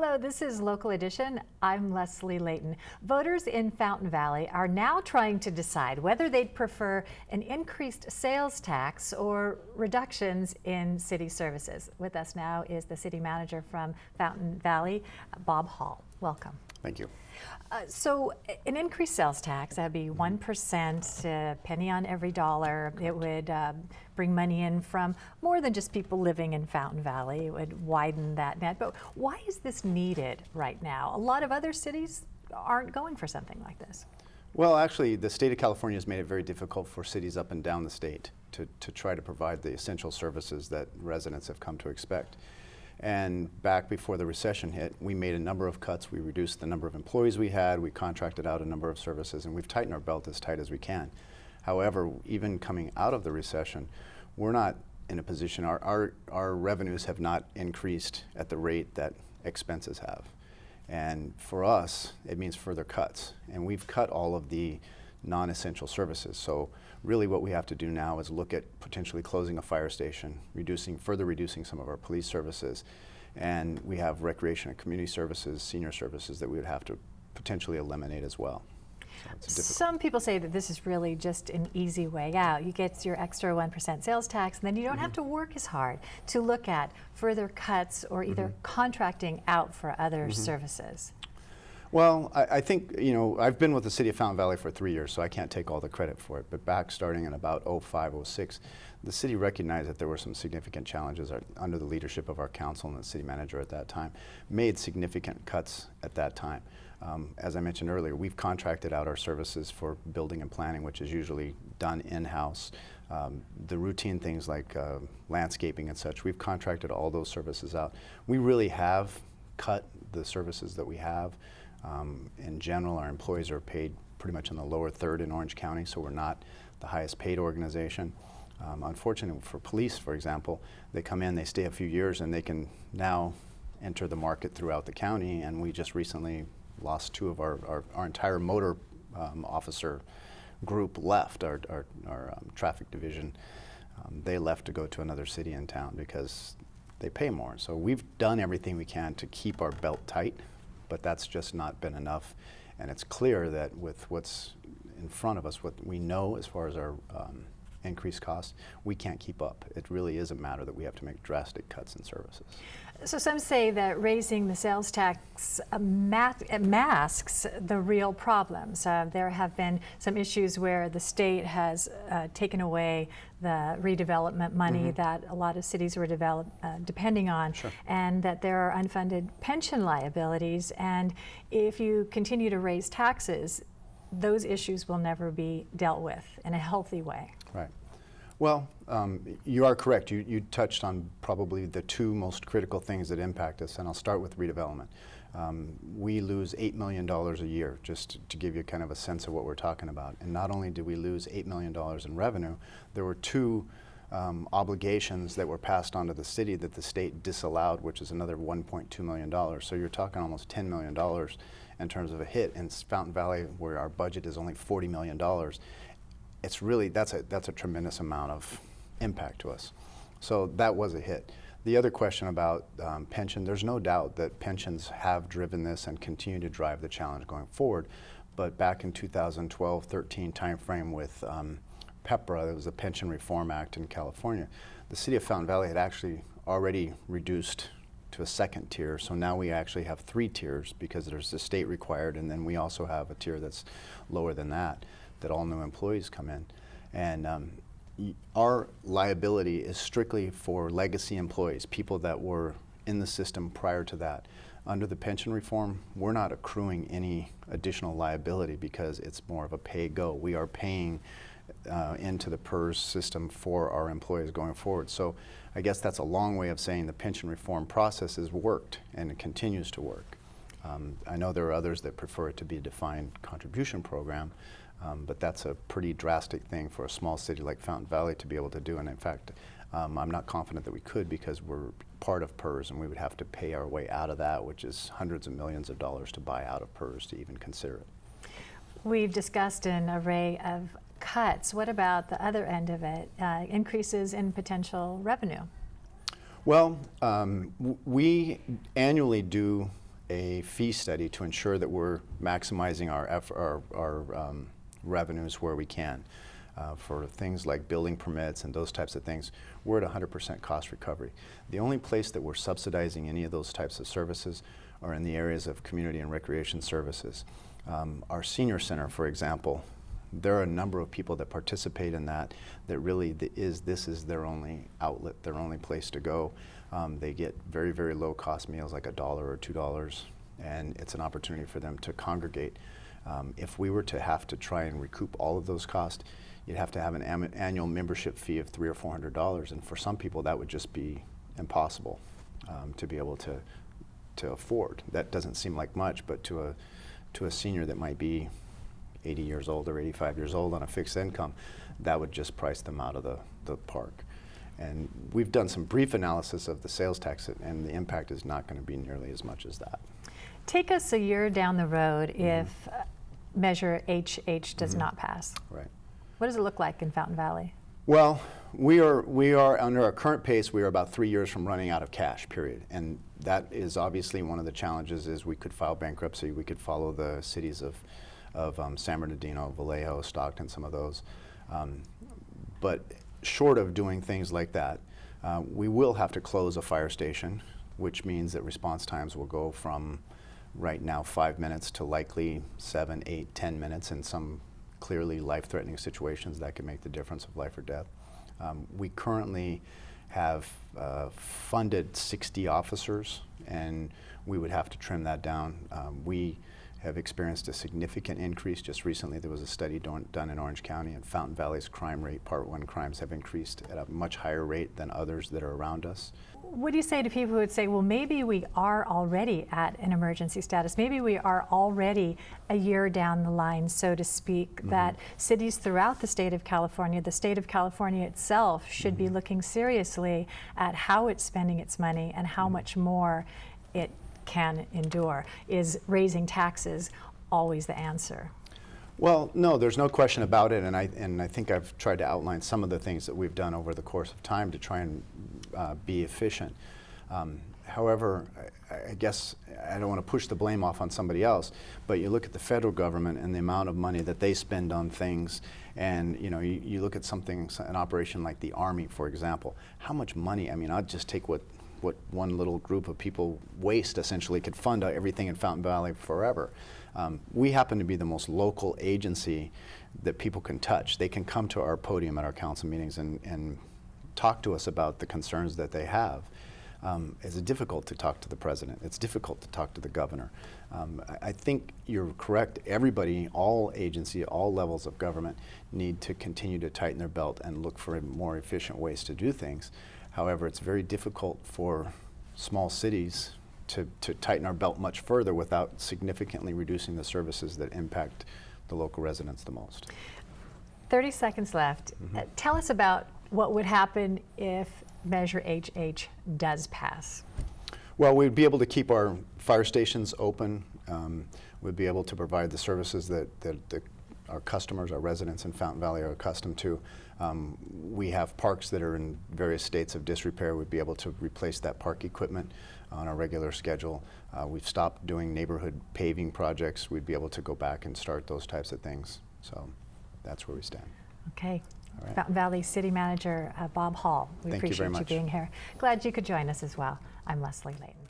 Hello, this is Local Edition. I'm Leslie Layton. Voters in Fountain Valley are now trying to decide whether they'd prefer an increased sales tax or reductions in city services. With us now is the city manager from Fountain Valley, Bob Hall. Welcome. Thank you. So an increased sales tax, that'd be 1%, penny on every dollar. It would bring money in from more than just people living in Fountain Valley. It would widen that net. But why is this needed right now? A lot of other cities aren't going for something like this. Well, actually, the state of California has made it very difficult for cities up and down the state to try to provide the essential services that residents have come to expect. And back before the recession hit, we made a number of cuts. We reduced the number of employees we had. We contracted out a number of services, and we've tightened our belt as tight as we can. However, even coming out of the recession, we're not in a position, our revenues have not increased at the rate that expenses have. And for us, it means further cuts. And we've cut all of the non-essential services. So really what we have to do now is look at potentially closing a fire station, further reducing some of our police services, and we have recreation and community services, senior services that we would have to potentially eliminate as well. So some people say that this is really just an easy way out. You get your extra 1% sales tax, and then you don't have to work as hard to look at further cuts or either contracting out for other services. Well, I think, I've been with the city of Fountain Valley for 3 years, so I can't take all the credit for it. But back starting in about 05, 06, the city recognized that there were some significant challenges under the leadership of our council and the city manager at that time, made significant cuts at that time. As I mentioned earlier, we've contracted out our services for building and planning, which is usually done in-house. The routine things like landscaping and such, we've contracted all those services out. We really have cut the services that we have. In general, our employees are paid pretty much in the lower third in Orange County, so we're not the highest paid organization. Unfortunately for police, for example, they come in, they stay a few years, and they can now enter the market throughout the county, and we just recently lost two of our entire motor officer group left, our traffic division. They left to go to another city in town because they pay more. So we've done everything we can to keep our belt tight, but that's just not been enough. And it's clear that with what's in front of us, what we know as far as our increased costs, we can't keep up. It really is a matter that we have to make drastic cuts in services. So some say that raising the sales tax masks the real problems. There have been some issues where the state has taken away the redevelopment money that a lot of cities were depending on, and that there are unfunded pension liabilities. And if you continue to raise taxes, those issues will never be dealt with in a healthy way. Right. Well, you are correct. You touched on probably the two most critical things that impact us, and I'll start with redevelopment. We lose $8 million a year, just to give you kind of a sense of what we're talking about. And not only did we lose $8 million in revenue, there were two obligations that were passed on to the city that the state disallowed, which is another $1.2 million. So you're talking almost $10 million in terms of a hit. In Fountain Valley, where our budget is only $40 million, it's really, that's a tremendous amount of impact to us. So that was a hit. The other question about pension, there's no doubt that pensions have driven this and continue to drive the challenge going forward. But back in 2012-13 timeframe with PEPRA, there was a Pension Reform Act in California, the city of Fountain Valley had actually already reduced to a second tier. So now we actually have 3 tiers because there's the state required, and then we also have a tier that's lower than that all new employees come in. And our liability is strictly for legacy employees, people that were in the system prior to that. Under the pension reform, we're not accruing any additional liability because it's more of a pay-go. We are paying into the PERS system for our employees going forward. So I guess that's a long way of saying the pension reform process has worked, and it continues to work. I know there are others that prefer it to be a defined contribution program, but that's a pretty drastic thing for a small city like Fountain Valley to be able to do. And in fact, I'm not confident that we could, because we're part of PERS and we would have to pay our way out of that, which is hundreds of millions of dollars to buy out of PERS to even consider it. We've discussed an array of cuts. What about the other end of it, increases in potential revenue? Well, we annually do a fee study to ensure that we're maximizing our revenues where we can. For things like building permits and those types of things, we're at 100% cost recovery. The only place that we're subsidizing any of those types of services are in the areas of community and recreation services. Our senior center, for example, there are a number of people that participate in that really this is their only outlet, their only place to go. They get very, very low cost meals like $1 or $2, and it's an opportunity for them to congregate. If we were to have to try and recoup all of those costs, you'd have to have an annual membership fee of $300 or $400, and for some people that would just be impossible to be able to afford. That doesn't seem like much, but to a senior that might be 80 years old or 85 years old on a fixed income, that would just price them out of the park. And we've done some brief analysis of the sales tax, and the impact is not going to be nearly as much as that. Take us a year down the road if Measure HH does not pass. Right. What does it look like in Fountain Valley? Well, we are under our current pace, we are about 3 years from running out of cash, period. And that is obviously one of the challenges. Is we could file bankruptcy, we could follow the cities of San Bernardino, Vallejo, Stockton, some of those. But short of doing things like that, we will have to close a fire station, which means that response times will go from right now 5 minutes to likely 7, 8, 10 minutes in some clearly life-threatening situations that could make the difference of life or death. We currently have funded 60 officers, and we would have to trim that down. We have experienced a significant increase. Just recently there was a study done in Orange County, and Fountain Valley's crime rate, Part 1 crimes, have increased at a much higher rate than others that are around us. What do you say to people who would say, well, maybe we are already at an emergency status, maybe we are already a year down the line, so to speak, that cities throughout the state of California itself should be looking seriously at how it's spending its money and how much more it can endure? Is raising taxes always the answer? Well, no, there's no question about it, and I think I've tried to outline some of the things that we've done over the course of time to try and be efficient. However, I guess I don't want to push the blame off on somebody else, but you look at the federal government and the amount of money that they spend on things, and you look at an operation like the Army, for example. How much money? I mean, I'd just take what one little group of people waste essentially could fund everything in Fountain Valley forever. We happen to be the most local agency that people can touch. They can come to our podium at our council meetings and talk to us about the concerns that they have. It's difficult to talk to the president. It's difficult to talk to the governor. I think you're correct. Everybody, all agency, all levels of government need to continue to tighten their belt and look for more efficient ways to do things. However, it's very difficult for small cities to tighten our belt much further without significantly reducing the services that impact the local residents the most. 30 seconds left. Tell us about what would happen if Measure HH does pass. Well, we'd be able to keep our fire stations open. We'd be able to provide the services that our customers, our residents in Fountain Valley are accustomed to. We have parks that are in various states of disrepair. We'd be able to replace that park equipment on a regular schedule. We've stopped doing neighborhood paving projects. We'd be able to go back and start those types of things. So that's where we stand. Okay. All right. Fountain Valley City Manager Bob Hall, we Thank you very appreciate you much. being here. Glad you could join us as well. I'm Leslie Layton.